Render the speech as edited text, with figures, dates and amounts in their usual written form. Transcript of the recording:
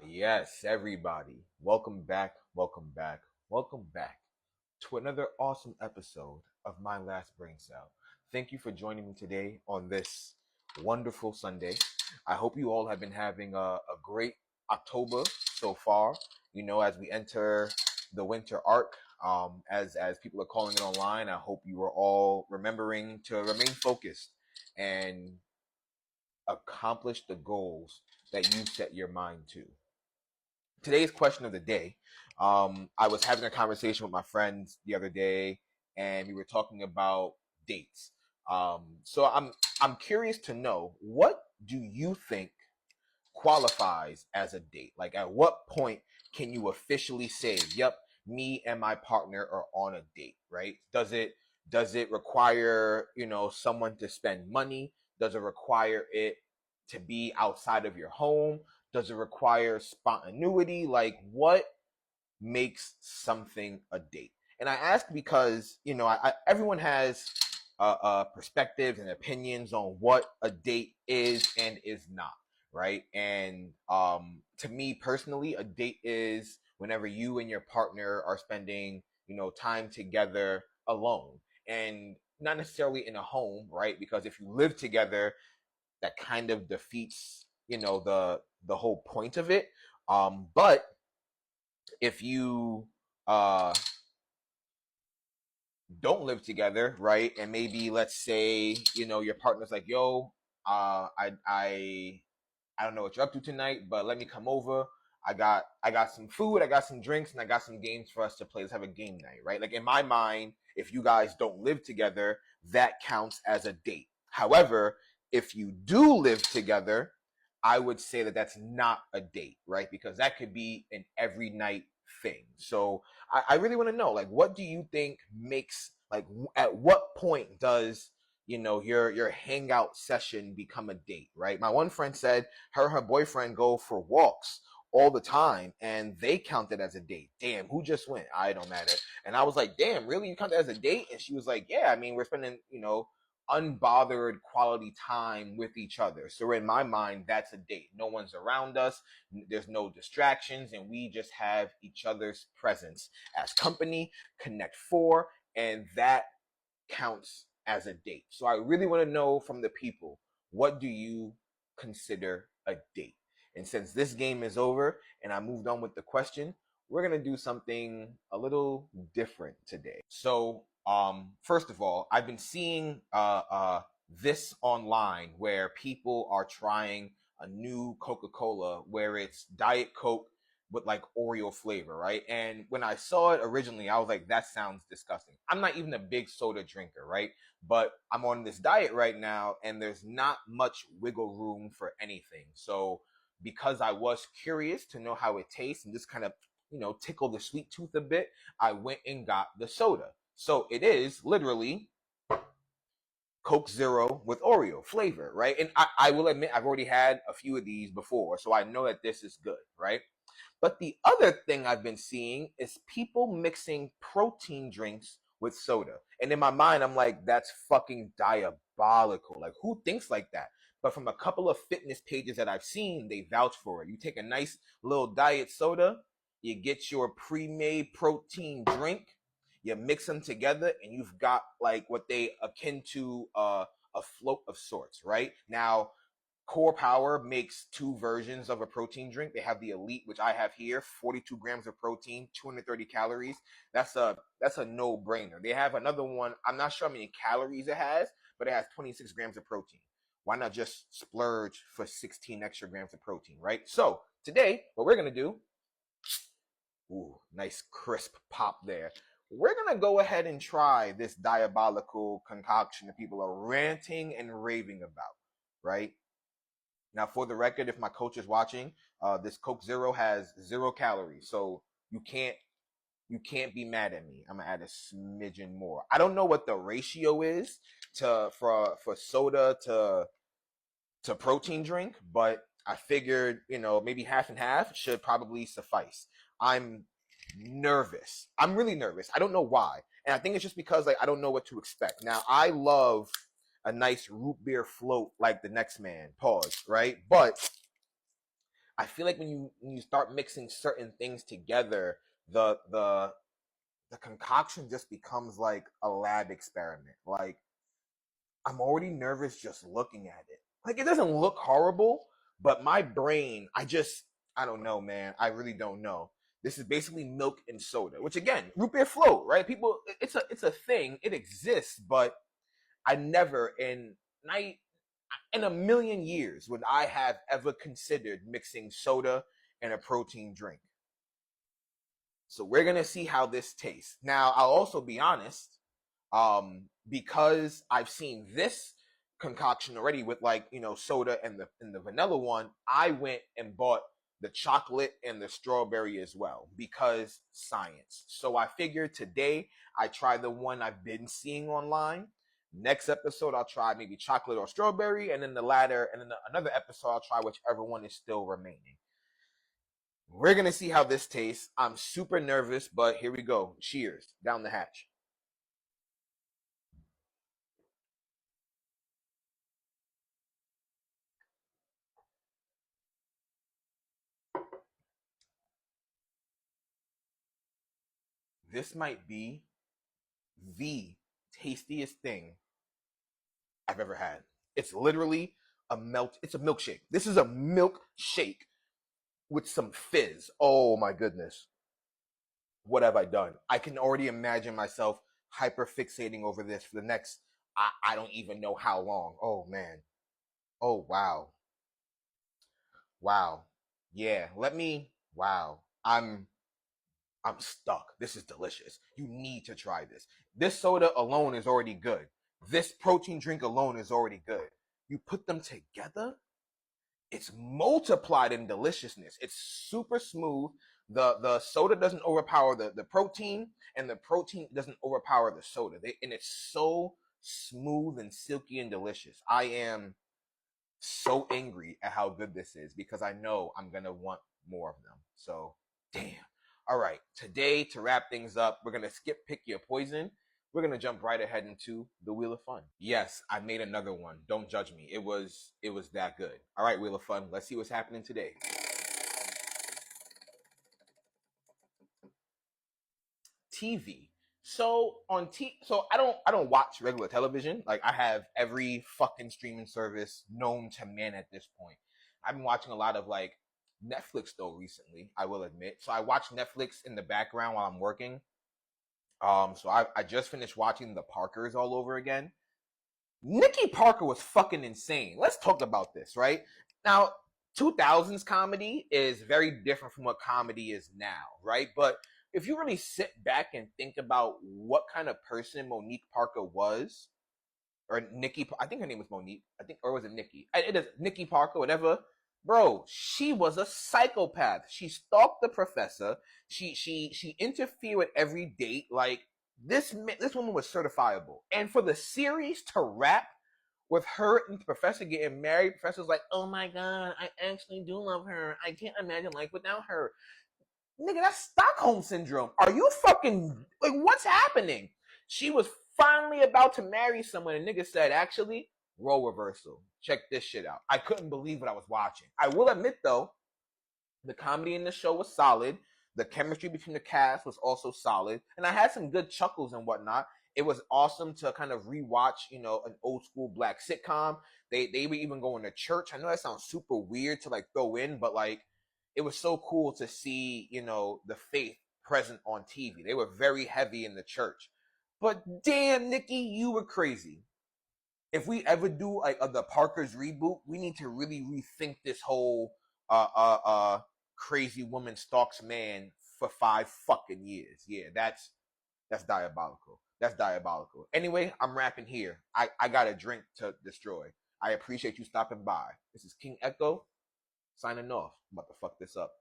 Yes, everybody. Welcome back, welcome back, welcome back to another awesome episode of My Last Brain Cell. Thank you for joining me today on this wonderful Sunday. I hope you all have been having a great October so far. As we enter the winter arc, as people are calling it online, I hope you are all remembering to remain focused and accomplish the goals that you set your mind to. Today's question of the day. I was having a conversation with my friends the other day, and we were talking about dates. So I'm curious to know, what do you think qualifies as a date? Like, at what point can you officially say, "Yep, me and my partner are on a date"? Right? Does it require someone to spend money? Does it require it to be outside of your home? Does it require spontaneity? Like, what makes something a date? And I ask because everyone has perspectives and opinions on what a date is and is not, right? And to me personally, a date is whenever you and your partner are spending time together alone, and not necessarily in a home, right? Because if you live together, that kind of defeats the whole point of it. But if you uh don't live together, right? And maybe, let's say, your partner's like, "Yo, I don't know what you're up to tonight, but let me come over. I got some food, I got some drinks, and I got some games for us to play. Let's have a game night," right? Like, in my mind, if you guys don't live together, that counts as a date. However, if you do live together, I would say that that's not a date, right? Because that could be an every night thing. So I really want to know, like, what do you think makes, like, at what point does your hangout session become a date, right? My one friend said her and her boyfriend go for walks all the time, and they count it as a date. Damn, who just went? I don't matter. And I was like, damn, really? You count that as a date? And she was like, yeah, I mean, we're spending, unbothered quality time with each other. So in my mind, that's a date. No one's around us, there's no distractions, and we just have each other's presence as company, connect four, and that counts as a date. So I really want to know from the people, what do you consider a date? And since this game is over and I moved on with the question, we're going to do something a little different today. So, first of all, I've been seeing this online where people are trying a new Coca-Cola where it's Diet Coke with like Oreo flavor, right? And when I saw it originally, I was like, that sounds disgusting. I'm not even a big soda drinker, right? But I'm on this diet right now, and there's not much wiggle room for anything. So because I was curious to know how it tastes and just kind of, tickle the sweet tooth a bit, I went and got the soda. So it is literally Coke Zero with Oreo flavor, right? And I will admit, I've already had a few of these before, so I know that this is good, right? But the other thing I've been seeing is people mixing protein drinks with soda. And in my mind, I'm like, that's fucking diabolical. Like, who thinks like that? But from a couple of fitness pages that I've seen, they vouch for it. You take a nice little diet soda, you get your pre-made protein drink, you mix them together, and you've got like what they akin to a float of sorts, right? Now, Core Power makes two versions of a protein drink. They have the Elite, which I have here, 42 grams of protein, 230 calories. That's a no-brainer. They have another one. I'm not sure how many calories it has, but it has 26 grams of protein. Why not just splurge for 16 extra grams of protein, right? So today, what we're gonna do, ooh, nice crisp pop there. We're gonna go ahead and try this diabolical concoction that people are ranting and raving about, right? Now, for the record, if my coach is watching, this Coke Zero has 0 calories, so you can't be mad at me. I'm gonna add a smidgen more. I don't know what the ratio is for soda to protein drink, but I figured maybe half and half should probably suffice. I'm nervous. I'm really nervous. I don't know why, and I think it's just because, like, I don't know what to expect. Now, I love a nice root beer float like the next man. Pause. Right, but I feel like when you start mixing certain things together, the the concoction just becomes like a lab experiment. Like I'm already nervous just looking at it. Like it doesn't look horrible, but my brain, I don't know, man. I really don't know. This is basically milk and soda, which again, root beer float, right? People, it's a thing. It exists, but I never in a million years would I have ever considered mixing soda and a protein drink. So we're gonna see how this tastes. Now, I'll also be honest, because I've seen this concoction already with like soda and the vanilla one. I went and bought the chocolate and the strawberry as well because science. So I figured today I try the one I've been seeing online. Next episode I'll try maybe chocolate or strawberry, and then another episode I'll try whichever one is still remaining. We're gonna see how this tastes. I'm super nervous, but here we go. Cheers. Down the hatch. This might be the tastiest thing I've ever had. It's literally it's a milkshake. This is a milkshake with some fizz. Oh my goodness. What have I done? I can already imagine myself hyper fixating over this for the next, I don't even know how long. Oh man. Oh wow. Wow. Yeah. Wow. I'm stuck. This is delicious. You need to try this. This soda alone is already good. This protein drink alone is already good. You put them together, it's multiplied in deliciousness. It's super smooth. The soda doesn't overpower the protein, and the protein doesn't overpower the soda. And it's so smooth and silky and delicious. I am so angry at how good this is because I know I'm gonna want more of them. So, damn. All right, today to wrap things up, we're gonna skip pick your poison. We're gonna jump right ahead into the Wheel of Fun. Yes, I made another one. Don't judge me. It was that good. All right, Wheel of Fun. Let's see what's happening today. TV. So I don't watch regular television. Like I have every fucking streaming service known to man at this point. I've been watching a lot of like Netflix though recently, I will admit. So I watch Netflix in the background while I'm working. So I just finished watching The Parkers all over again. Nikki Parker was fucking insane. Let's talk about this, right? Now, 2000s comedy is very different from what comedy is now, right? But if you really sit back and think about what kind of person Monique Parker was, or Nikki, I think her name was Monique, I think, or was it Nikki? It is Nikki Parker, whatever. Bro, she was a psychopath. She stalked the professor. She interfered with every date. Like this woman was certifiable. And for the series to wrap with her and the professor getting married, the professor's like, oh my god, I actually do love her. I can't imagine life without her. Nigga, that's Stockholm syndrome. Are you fucking like what's happening? She was finally about to marry someone, and nigga said, actually, role reversal. Check this shit out. I couldn't believe what I was watching. I will admit though, the comedy in the show was solid. The chemistry between the cast was also solid, and I had some good chuckles and whatnot. It was awesome to kind of rewatch, an old school black sitcom. They were even going to church. I know that sounds super weird to like throw in, but like it was so cool to see, the faith present on TV. They were very heavy in the church. But damn, Nikki, you were crazy. If we ever do like the Parkers reboot, we need to really rethink this whole crazy woman stalks man for 5 fucking years. Yeah, that's diabolical. That's diabolical. Anyway, I'm wrapping here. I got a drink to destroy. I appreciate you stopping by. This is King Echo signing off. I'm about to fuck this up.